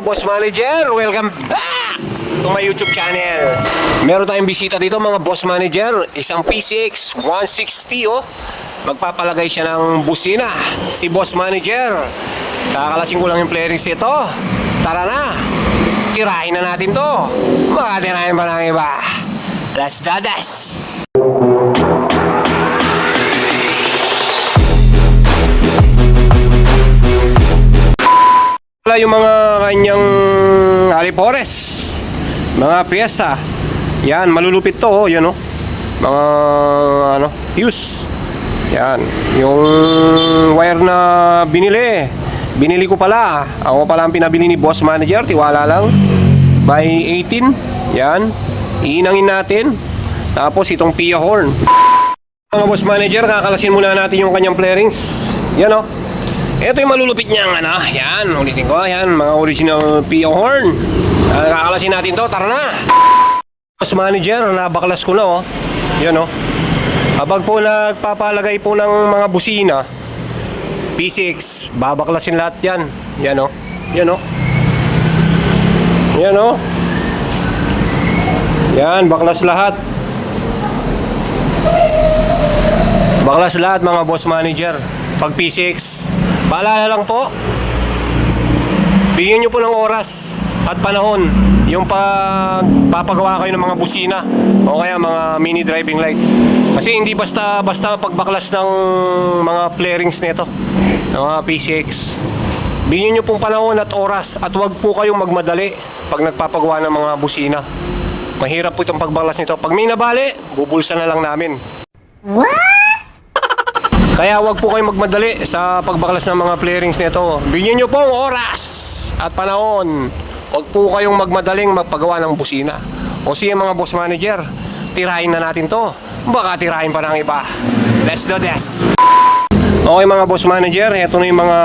mga boss manager, welcome back to my YouTube channel. Meron tayong bisita dito mga boss manager. Isang PCX 160 oh. Magpapalagay siya ng busina. Si boss manager. Kakalasin ko lang yung playerings ito. Tara na, tirahin na natin to. Makatirahin pa ng iba. Let's do this. Yung mga kanyang alipores, mga pyesa, yan, malulupit to oh, yun oh. Mga ano, fuse. Yan, yung wire na binili ko pala. Ako pala ang pinabili ni boss manager, tiwala lang. By 18, yan, iinangin natin. Tapos itong PIA horn. Mga boss manager, kakalasin muna natin yung kanyang flarings. Yan oh. Ito yung malulupit niyang ano, yan, ulitin ko, yan, mga original PIA horn. Kakalasin natin to, tara na. Boss manager, nabaklas ko na oh. Yan oh. Habang po nagpapalagay po ng mga busina, P6, babaklasin lahat yan. Yan oh. Yan oh. Yan oh. Yan, baklas lahat. Baklas lahat mga boss manager. Pag P6, paalala lang po, bigyan nyo po ng oras at panahon yung pagpapagawa kayo ng mga busina o kaya mga mini driving light. Kasi hindi basta pagbaklas ng mga flarings nito, ng mga P6. Bigyan nyo pong panahon at oras at wag po kayong magmadali pag nagpapagawa ng mga busina. Mahirap po itong pagbaklas nito. Pag may nabali, bubulsa na lang namin. What? Kaya wag po kayong magmadali sa pagbaklas ng mga flarings nito. Bigyan nyo pong oras at panahon. Wag po kayong magmadaling magpagawa ng busina. O siya mga boss manager, tirahin na natin to. Baka tirahin pa ng iba. Let's do this. Okay mga boss manager, ito na yung mga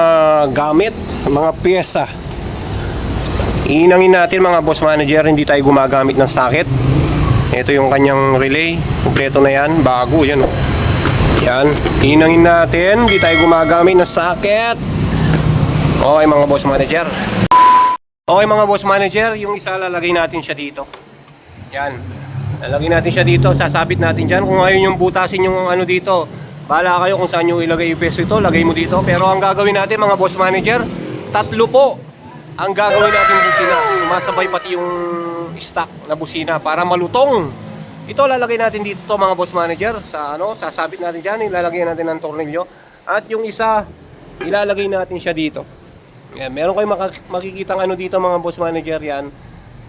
gamit, mga pyesa. Iinangin natin mga boss manager, hindi tayo gumagamit ng socket. Ito yung kanyang relay, kumpleto na yan, bago yan oh. Yan, inangin natin, hindi tayo gumagamit ng socket. Okay mga boss manager. Okay mga boss manager, yung isa lalagay natin siya dito. Yan, lalagay natin siya dito, sasabit natin dyan. Kung ayaw yung butasin yung ano dito, bahala kayo kung saan yung ilagay yung peso ito, lagay mo dito. Pero ang gagawin natin mga boss manager, tatlo po ang gagawin natin busina. Sumasabay pati yung stock na busina para malutong. Ito lalagay natin dito mga boss manager sa ano, sasabit natin diyan, ilalagay natin ng tornilyo at yung isa ilalagay natin siya dito. Yan, meron kayong makikitang ano dito mga boss manager yan.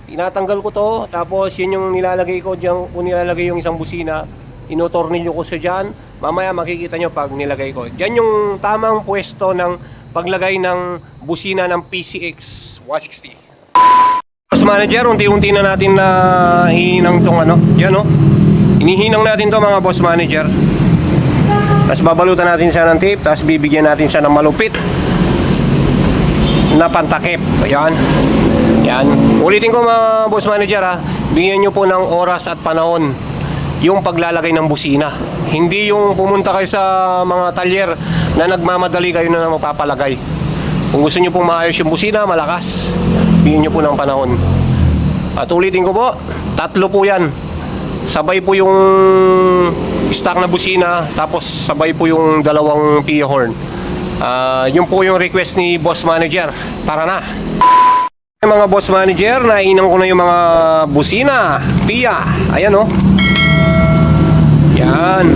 Tinatanggal ko to, tapos yun yung nilalagay ko diyan, kung nilalagay yung isang busina, inotornilyo ko sa diyan. Mamaya makikita nyo pag nilagay ko. Diyan yung tamang pwesto ng paglagay ng busina ng PCX 160. Boss manager, unti-unti na natin na hihinang tong ano, yan o. Inihinang natin to mga boss manager. Tapos babalutan natin siya ng tape, tapos bibigyan natin siya ng malupit na pantakip. Ayan. Yan. Ulitin ko mga boss manager ha, bigyan nyo po ng oras at panahon yung paglalagay ng busina. Hindi yung pumunta kayo sa mga talyer na nagmamadali kayo na magpapalagay. Kung gusto nyo pong maayos yung busina, malakas, bigyan nyo po ng panahon. At ulitin ko po, tatlo po yan. Sabay po yung stock na busina, tapos sabay po yung dalawang PIA horn. Yun po yung request ni boss manager. Tara na. Mga boss manager, nainang ko na yung mga busina PIA. Ayan o. Yan.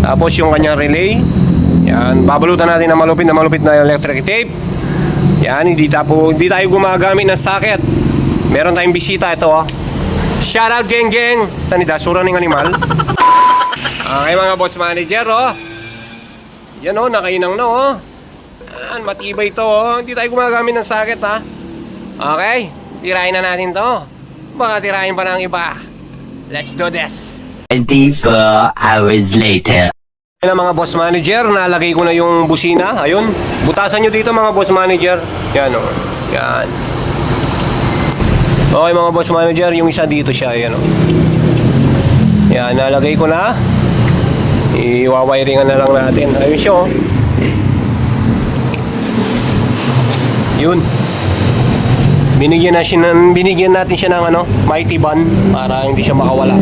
Tapos yung kanyang relay. Yan, babalutan natin ng malupit na electric tape. Yan, hindi tayo gumagamit ng socket. Meron tayong bisita ito oh. Shout out geng geng. Tanida, sura ng animal. Okay mga boss manager oh. Yan oh, nakainang na oh. Yan, matibay ito oh. Hindi tayo gumagamit ng socket ha. Okay, tirahin na natin to. Baka tirahin pa ng iba. Let's do this. 24 hours later. Ayan mga boss manager, nalagay ko na yung busina. Ayun, butasan nyo dito mga boss manager. Yan o, yan. Okay mga boss manager, yung isa dito siya. Yan o. Yan, nalagay ko na. Iwawiringan na lang natin. Ayun siya o. Yun. Binigyan natin siya ng ano, mighty band para hindi siya makawala.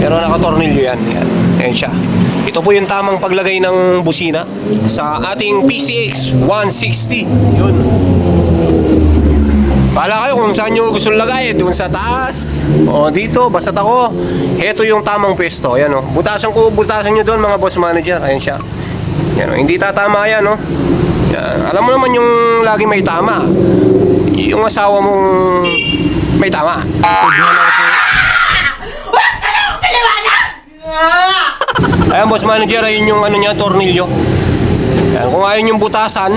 Pero nakatornilyo yan. Yan. Ayan siya. Ito po yung tamang paglagay ng busina sa ating PCX 160. Yun. Pala kayo kung saan nyo gusto lagay. Doon sa taas. O dito, basta't ako. Ito yung tamang pwesto. Ayan o. Butasan nyo doon mga boss manager. Ayan siya. Yan o. Hindi tatama yan o. Yan. Alam mo naman yung lagi may tama. Yung asawa mong may tama. Ayan boss manager, ayun yung ano niya, tornilyo. Ayan, kung ayun yung butasan,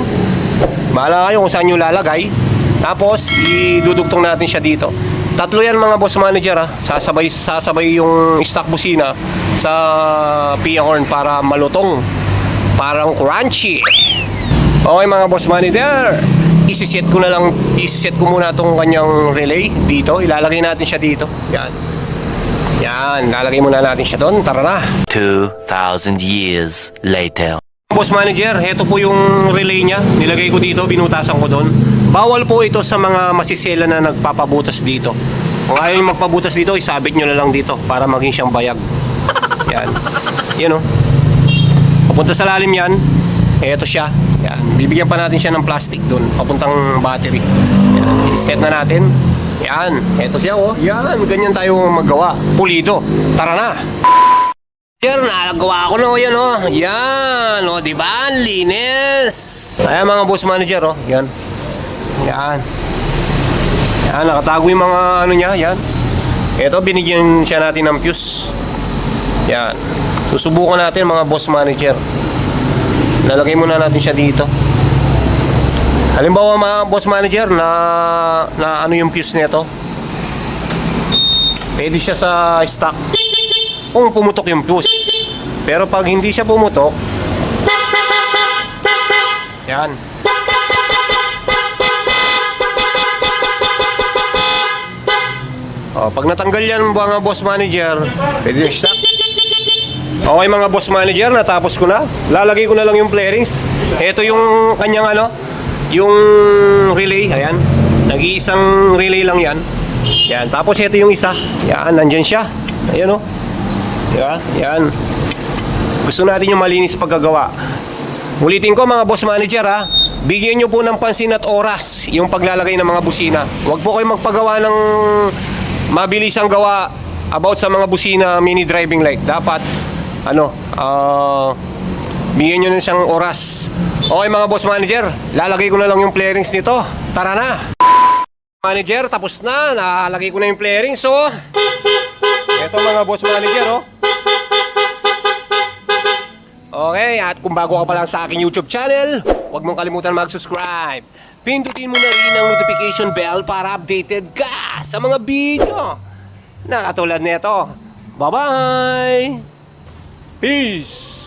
bahala kayo kung saan nyo lalagay. Tapos idudugtong natin siya dito. Tatlo yan mga boss manager ha. Sasabay yung stock busina sa Pia horn para malutong. Parang crunchy. Okay mga boss manager, isiset ko muna itong kanyang relay dito. Ilalagay natin siya dito. Yan. Yan, lalagay muna natin siya doon. Tara na. 2,000 years later. Boss manager, heto po yung relay niya. Nilagay ko dito, binutasan ko doon. Bawal po ito sa mga masisela na nagpapabutas dito. Kung ayaw nyo magpabutas dito, isabit nyo na lang dito para maging siyang bayag. Yan. Yan o. Papunta sa lalim yan. Heto siya. Yan. Bibigyan pa natin siya ng plastic doon. Papuntang battery. Yan. I-set na natin. Yan. Heto siya oh. Yan. Ganyan tayo maggawa. Pulido. Tara na. Yan, nagawa ko na yan oh. Yan, oh, di ba? Linis. Ayan mga boss manager oh. Yan. Yan. Yan, nakatago yung mga ano niya, yan. Ito, binigyan siya natin ng fuse. Yan. Susubukan natin mga boss manager. Nalagay muna natin siya dito. Halimbawa mga boss manager na ano yung fuse nito. Pwede siya sa stock kung pumutok yung fuse. Pero pag hindi siya pumutok, yan. O, pag natanggal yan mga boss manager, pwede yung stock. Okay mga boss manager, natapos ko na. Lalagay ko na lang yung flarings. Ito yung kanyang ano, yung relay, ayan. Nag-iisang relay lang yan. Yan, tapos ito yung isa. Yan, nandyan siya. Ayan o. Diba? Yan. Gusto natin yung malinis paggagawa. Ulitin ko mga boss manager ha. Bigyan nyo po ng pansin at oras yung paglalagay ng mga busina. Huwag po kayo magpagawa ng mabilisang gawa about sa mga busina mini driving light. Dapat bigyan nyo na siyang oras. Okay mga boss manager, lalagay ko na lang yung flarings nito. Tara na. Manager, tapos na. Nakalagay ko na yung flarings oh. Ito mga boss manager oh. Okay, at kung bago ka pa lang sa aking YouTube channel, huwag mong kalimutan mag-subscribe. Pindutin mo na rin ang notification bell para updated ka sa mga video na katulad nito. Bye-bye! Peace!